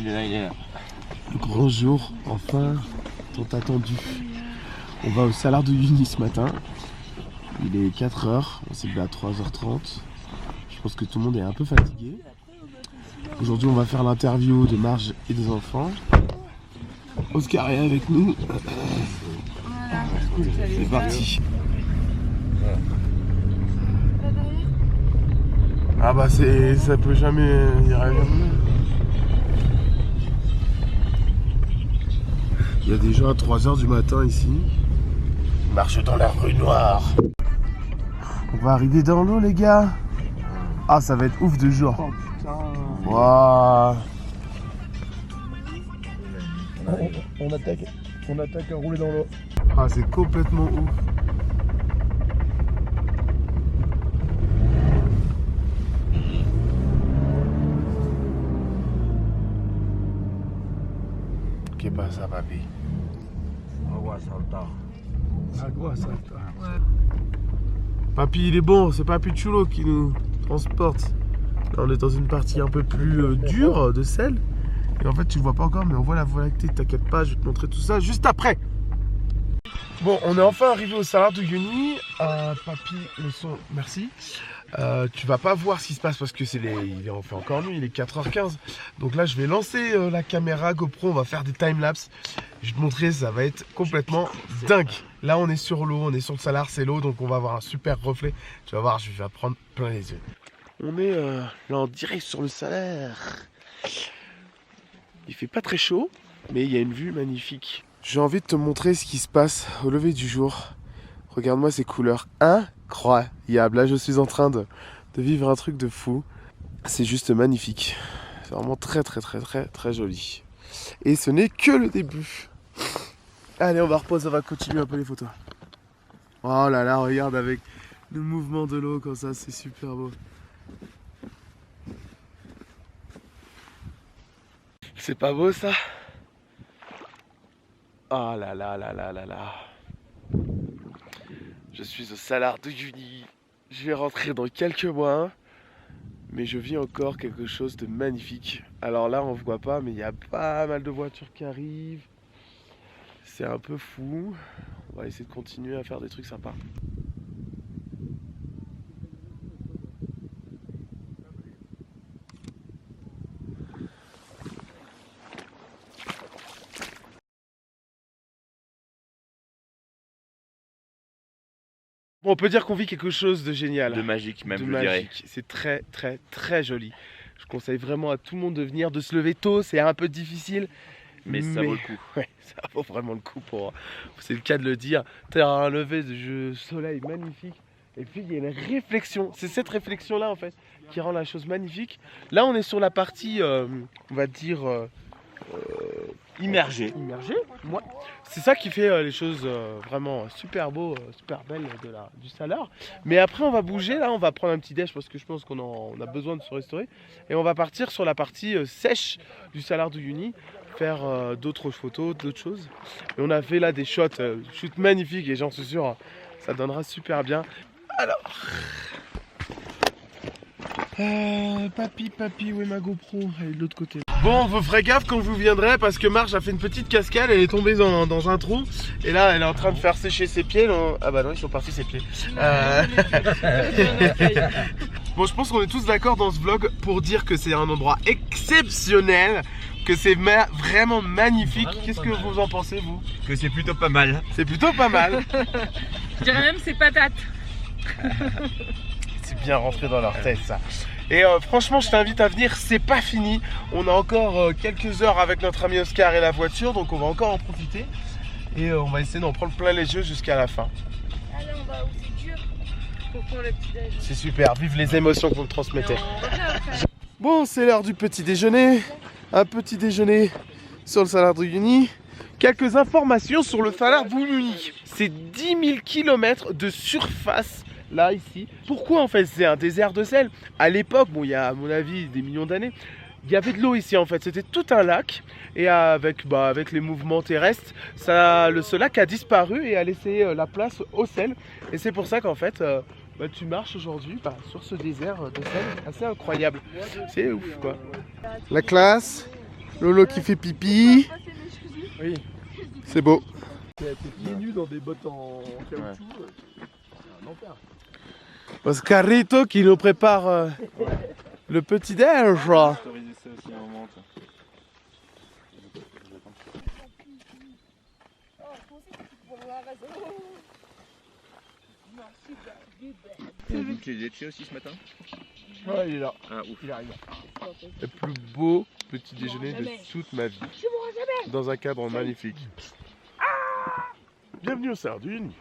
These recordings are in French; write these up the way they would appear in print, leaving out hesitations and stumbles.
il est là. Le grand jour, enfin, tant attendu. On va au Salar de Uyuni ce matin. Il est 4h, on s'est levé à 3h30. Je pense que tout le monde est un peu fatigué. Aujourd'hui, on va faire l'interview de Marge et des enfants. Oscar est avec nous. C'est parti. Ah bah ça peut jamais, il ira jamais. Il y a des gens à 3h du matin ici. Ils marchent dans la rue noire. On va arriver dans l'eau les gars. Ah ça va être ouf de jour. Oh putain. Waouh. On attaque à rouler dans l'eau. Ah c'est complètement ouf. ¿Qué pasa, papi? Agua salta. Agua salta. Ouais. Papi, il est bon, c'est Papi Chulo qui nous transporte. Là, on est dans une partie un peu plus dure de sel. Et en fait, tu le vois pas encore, mais on voit la Voie lactée. T'inquiète pas, je vais te montrer tout ça juste après. Bon, on est enfin arrivé au Salar de Uyuni. Papi, le son, merci. Tu vas pas voir ce qui se passe parce que on fait encore nuit, il est 4h15. Donc là je vais lancer la caméra GoPro, on va faire des timelapses. Je vais te montrer, ça va être complètement dingue. Là on est sur l'eau, on est sur le Salar, c'est l'eau, donc on va avoir un super reflet. Tu vas voir, je vais prendre plein les yeux. On est là en direct sur le Salar. Il fait pas très chaud, mais il y a une vue magnifique. J'ai envie de te montrer ce qui se passe au lever du jour. Regarde-moi ces couleurs incroyables. Là, je suis en train de vivre un truc de fou. C'est juste magnifique. C'est vraiment très joli. Et ce n'est que le début. Allez, on va reposer, on va continuer un peu les photos. Oh là là, regarde avec le mouvement de l'eau comme ça, c'est super beau. C'est pas beau ça? Oh là là là là là là. Je suis au Salar de Uyuni. Je vais rentrer dans quelques mois. Mais je vis encore quelque chose de magnifique. Alors là, on ne voit pas, mais il y a pas mal de voitures qui arrivent. C'est un peu fou. On va essayer de continuer à faire des trucs sympas. Bon, on peut dire qu'on vit quelque chose de génial. De magique même, je dirais. C'est très joli. Je conseille vraiment à tout le monde de venir, de se lever tôt. C'est un peu difficile. Mais ça vaut le coup. Ouais, ça vaut vraiment le coup c'est le cas de le dire. Tu as un lever de soleil magnifique. Et puis il y a une réflexion. C'est cette réflexion-là en fait qui rend la chose magnifique. Là, on est sur la partie, on va dire... immergé. Ouais. C'est ça qui fait les choses vraiment super beau, super belles du Salar. Mais après on va bouger, là on va prendre un petit déj parce que je pense qu'on a besoin de se restaurer. Et on va partir sur la partie sèche du Salar de Uyuni, faire d'autres photos, d'autres choses. Et on a fait là des shots magnifiques et j'en suis sûr ça donnera super bien. Alors... Papi, où est ma GoPro? Elle est de l'autre côté. Bon, vous ferez gaffe quand vous viendrez parce que Marge a fait une petite cascade, elle est tombée dans un trou. Et là, elle est en train de faire sécher ses pieds. Ah bah non, ils sont partis ses pieds. Bon, je pense qu'on est tous d'accord dans ce vlog pour dire que c'est un endroit exceptionnel, que c'est vraiment magnifique. Qu'est-ce que vous en pensez, vous? Que c'est plutôt pas mal. C'est plutôt pas mal. Je dirais même c'est patate. C'est bien rentré dans leur tête ça. Et franchement je t'invite à venir, c'est pas fini. On a encore quelques heures avec notre ami Oscar et la voiture, donc on va encore en profiter. Et on va essayer d'en prendre plein les yeux jusqu'à la fin. Allez, on va où c'est dur pour prendre le petit déj. C'est super, vive les émotions que vous me transmettez. Bon, c'est l'heure du petit déjeuner. Un petit déjeuner sur le Salar de Uyuni. Quelques informations sur le Salar de Uyuni. C'est 10 000 km de surface. Là, ici. Pourquoi en fait c'est un désert de sel? À l'époque, bon, il y a à mon avis des millions d'années, il y avait de l'eau ici en fait. C'était tout un lac. Et avec les mouvements terrestres, ce lac a disparu et a laissé la place au sel. Et c'est pour ça qu'en fait, tu marches aujourd'hui sur ce désert de sel assez incroyable. C'est ouf quoi. La classe, Lolo qui fait pipi. Oui. C'est beau. T'es pieds nus dans des bottes en caoutchouc. C'est un enfer. Oscarito qui nous prépare le petit déj. Autoriser ça aussi à un moment. T'as vu que les Lecce aussi ce matin? Ouais, il est là. Ah ouf. Il arrive. Le plus beau petit déjeuner de toute ma vie. Dans un cadre magnifique. Bienvenue au Sardine.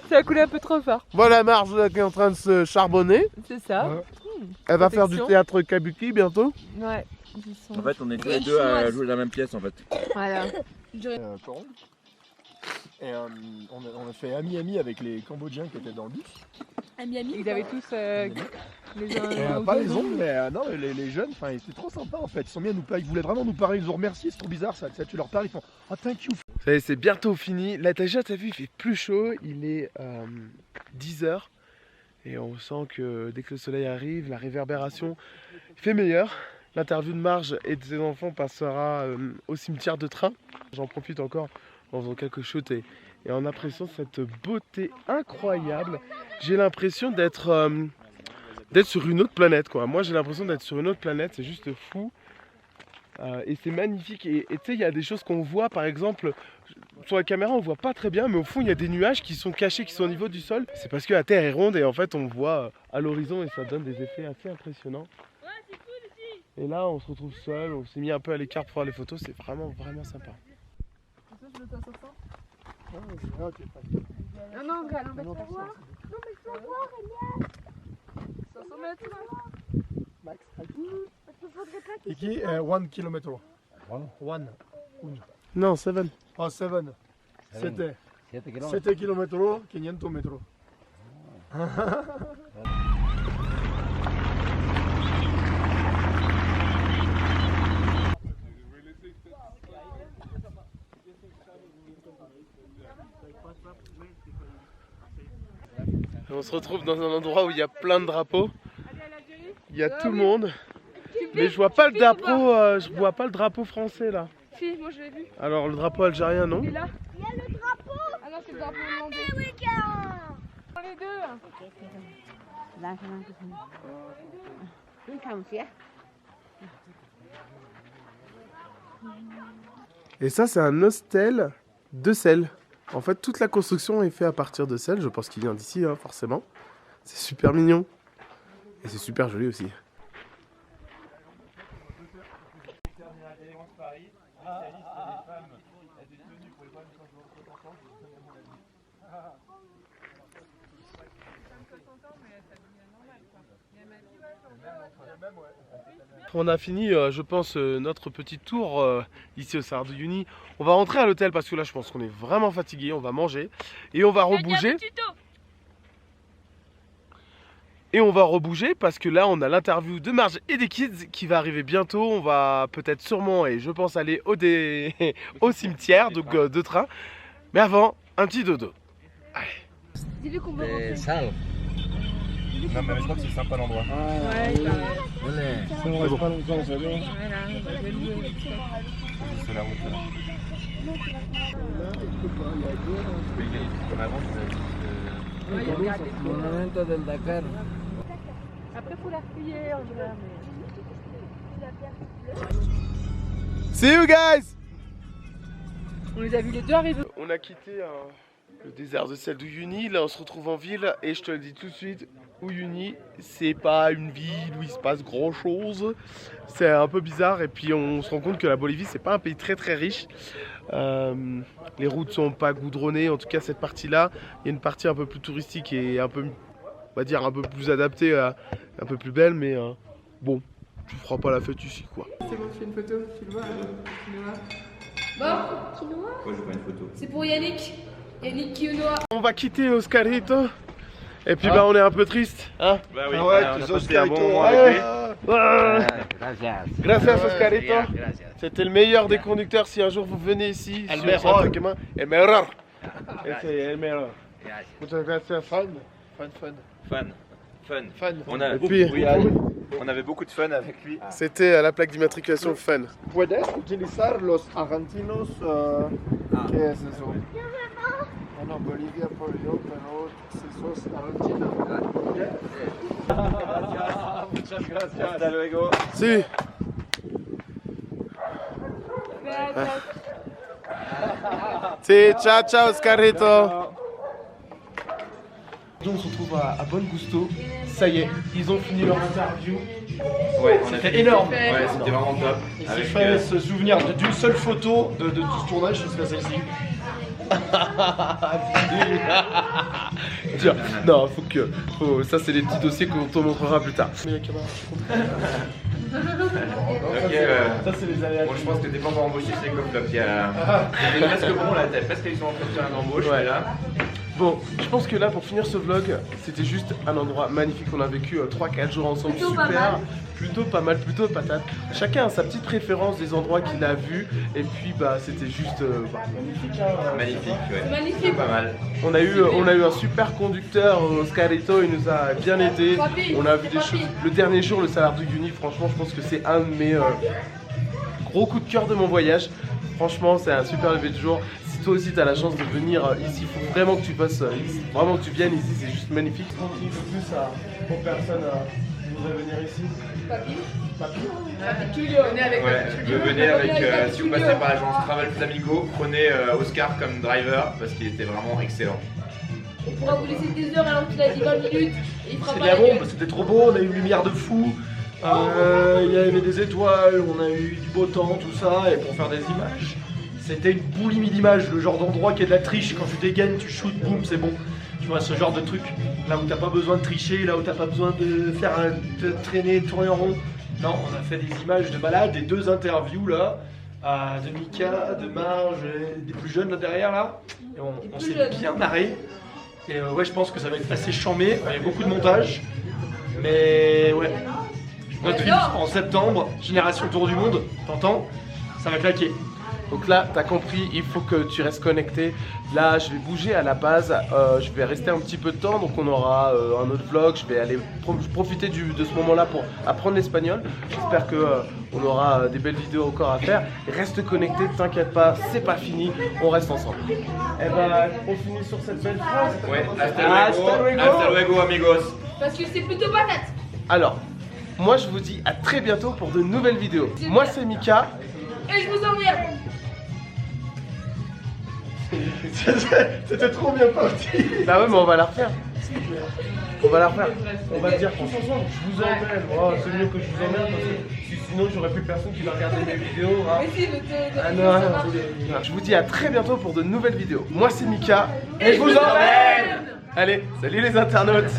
Ça a coulé un peu trop fort. Voilà Marge là, qui est en train de se charbonner. C'est ça. Ouais. Elle va faire du Protection. théâtre kabuki bientôt. Ouais. Ils sont... En fait, on est tous les deux à jouer la même pièce en fait. Voilà. Corong. Et on a fait ami-ami avec les Cambodgiens qui étaient dans le bus. Ils avaient tous les uns. Pas les ongles, mais non, les jeunes, enfin, c'était trop sympa en fait. Ils sont bien nous parler, ils voulaient vraiment nous parler, ils nous ont remercié, c'est trop bizarre ça. Tu sais, tu leur parles, ils font oh thank you. Ça y est, c'est bientôt fini. Là déjà, t'as vu, il fait plus chaud. Il est 10h. Et on sent que dès que le soleil arrive, la réverbération fait meilleure. L'interview de Marge et de ses enfants passera au cimetière de Train. J'en profite encore en faisant quelques shoots et en appréciant cette beauté incroyable. J'ai l'impression d'être sur une autre planète, quoi. Moi, j'ai l'impression d'être sur une autre planète. C'est juste fou. Et c'est magnifique. Et tu sais, il y a des choses qu'on voit, par exemple, sur la caméra, on voit pas très bien, mais au fond, il y a des nuages qui sont cachés, qui sont au niveau du sol. C'est parce que la Terre est ronde et en fait, on voit à l'horizon et ça donne des effets assez impressionnants. Et là, on se retrouve seul, on s'est mis un peu à l'écart pour faire les photos, c'est vraiment, vraiment sympa. Non, Gal, on va te voir. Non, mais je veux voir, Elias. 500 mètres. Max, Iki, 1 km. 1. Non, 7. Oh, 7. 7 km, 500 metros. On se retrouve dans un endroit où il y a plein de drapeaux. Il y a tout le monde. Mais je vois pas le drapeau, français là. Si, moi je l'ai vu. Alors le drapeau algérien non. Il est là. Il y a le drapeau. Ah non, c'est le drapeau hollandais. Les deux. Et ça c'est un hostel de sel. En fait toute la construction est faite à partir de sel. Je pense qu'il vient d'ici hein, forcément. C'est super mignon. Et c'est super joli aussi. On a fini, je pense, notre petit tour ici au Sardini. On va rentrer à l'hôtel parce que là, je pense qu'on est vraiment fatigué. On va manger et on va rebouger. Et on va rebouger parce que là, on a l'interview de Marge et des kids qui va arriver bientôt. On va peut-être sûrement, et je pense, aller au cimetière de Train. Mais avant, un petit dodo. Allez. Dis-lui qu'on veut rentrer. Non mais je crois que c'est sympa l'endroit. Ouais, il va. Ça ne reste pas longtemps, ça va. Voilà, on va jouer. C'est la route là. Après, faut la fouiller, on dirait. See you guys! On les a vus les deux arriver. On a quitté le désert de sel d'Uyuni. Là, on se retrouve en ville. Et je te le dis tout de suite, Uyuni, c'est pas une ville où il se passe grand chose. C'est un peu bizarre. Et puis, on se rend compte que la Bolivie, c'est pas un pays très très riche. Les routes sont pas goudronnées. En tout cas, cette partie-là, il y a une partie un peu plus touristique et un peu, on va dire, un peu plus adaptée, un peu plus belle. Mais bon, tu feras pas la fête ici, quoi. C'est bon, tu fais une photo, tu le vois. Bon, quinoa. Pourquoi je veux pas une photo? C'est pour Yannick. Yannick quinoa. On va quitter Oscarito. Et puis bah on est un peu triste, hein? Bah oui, Ah ouais, on a tes passé un bon Oscarito, moment ouais. avec lui. Gracias Oscarito. C'était le meilleur des conducteurs si un jour vous venez ici. El mejor. El meilleur. El meilleur. Muchas gracias. Fun. On avait beaucoup de fun avec lui. C'était à la plaque d'immatriculation fun. Puedes utilizar los argentinos. ¿Qué es eso? Bueno, Bolivia por yo, pero si sos argentino. Muchas gracias. Hasta luego. Si. Si, ciao ciao Oscarito. On se retrouve à Bon Gusto. Ça y est, ils ont fini leur interview. Ouais, C'était énorme. Ouais, c'était vraiment top. Il Avec, fallait se souvenir d'une seule photo de ce tournage, ce serait celle-ci. Tiens, non, ça c'est des petits dossiers qu'on te montrera plus tard. Mais la caméra, ça c'est les aléas. Bon, je pense que t'es pas encore embauché chez Ecoflop. T'es presque bon là, t'as presque eu son entretien d'embauche. Ouais. Là. Bon, je pense que là pour finir ce vlog, c'était juste un endroit magnifique. On a vécu 3-4 jours ensemble, Plutôt super, pas mal. plutôt pas mal, plutôt patate. Chacun a sa petite préférence des endroits qu'il a vus. Et puis bah c'était juste magnifique. Hein, Magnifique, ouais. Magnifique. Pas mal. on a eu un super conducteur, Oscarito, il nous a bien aidé. Papi, On a vu des papi. choses. Le dernier jour, le Salar du Uyuni, franchement, je pense que c'est un de mes gros coups de cœur de mon voyage. Franchement, c'est un super lever de jour. Si toi aussi tu as la chance de venir ici, il faut vraiment que tu passes ici, vraiment que tu viennes ici, c'est juste magnifique. Continue de plus pour personne qui voudrait venir ici. Papi. Papi. Papi Tullio. Venez avec Ouais, Papi je Tullio. venez avec, Papi si vous Tullio. passez par l'agence Travel Flamigo, prenez Oscar comme driver parce qu'il était vraiment excellent. On pourra vous laisser des heures alors qu'il a dit 20 minutes. Et il fera C'est pas bien la bon, gueule. c'était trop beau, on a eu une lumière de fou. Il y avait des étoiles, on a eu du beau temps, tout ça, et pour faire des images, c'était une boulimie d'images, le genre d'endroit qui est de la triche, quand tu dégaines, tu shootes, boum, c'est bon. Tu vois, ce genre de truc, là où t'as pas besoin de tricher, là où t'as pas besoin de faire de traîner, tourner en rond. Non, on a fait des images de balade, des 2 interviews là, de Mika, de Marge, et des plus jeunes là derrière là, et on plus s'est jeunes. bien marré. Et ouais, je pense que ça va être assez chambé, il y a beaucoup de montage, mais ouais. Notre film en septembre, Génération Tour du Monde, t'entends? Ça va claquer. Donc là, t'as compris, il faut que tu restes connecté. Là, je vais bouger à la base, je vais rester un petit peu de temps, donc on aura un autre vlog. Je vais aller profiter de ce moment-là pour apprendre l'espagnol. J'espère que on aura des belles vidéos encore à faire. Reste connecté, t'inquiète pas, c'est pas fini, on reste ensemble. Et ben, on finit sur cette belle phrase. Ouais, hasta luego amigos. Parce que c'est plutôt patate. Alors, moi je vous dis à très bientôt pour de nouvelles vidéos. Moi c'est Mika. Et je vous emmerde. C'était trop bien parti. Bah ouais, mais on va la refaire. On va la refaire. On va dire tous ensemble, je vous emmène. Oh, c'est mieux que je vous emmène parce que sinon j'aurais plus personne qui va regarder mes vidéos. Hein. Mais si, Ah non, ça non, marche. je vous dis à très bientôt pour de nouvelles vidéos. Moi c'est Mika Et je vous emmène. Allez, salut les internautes.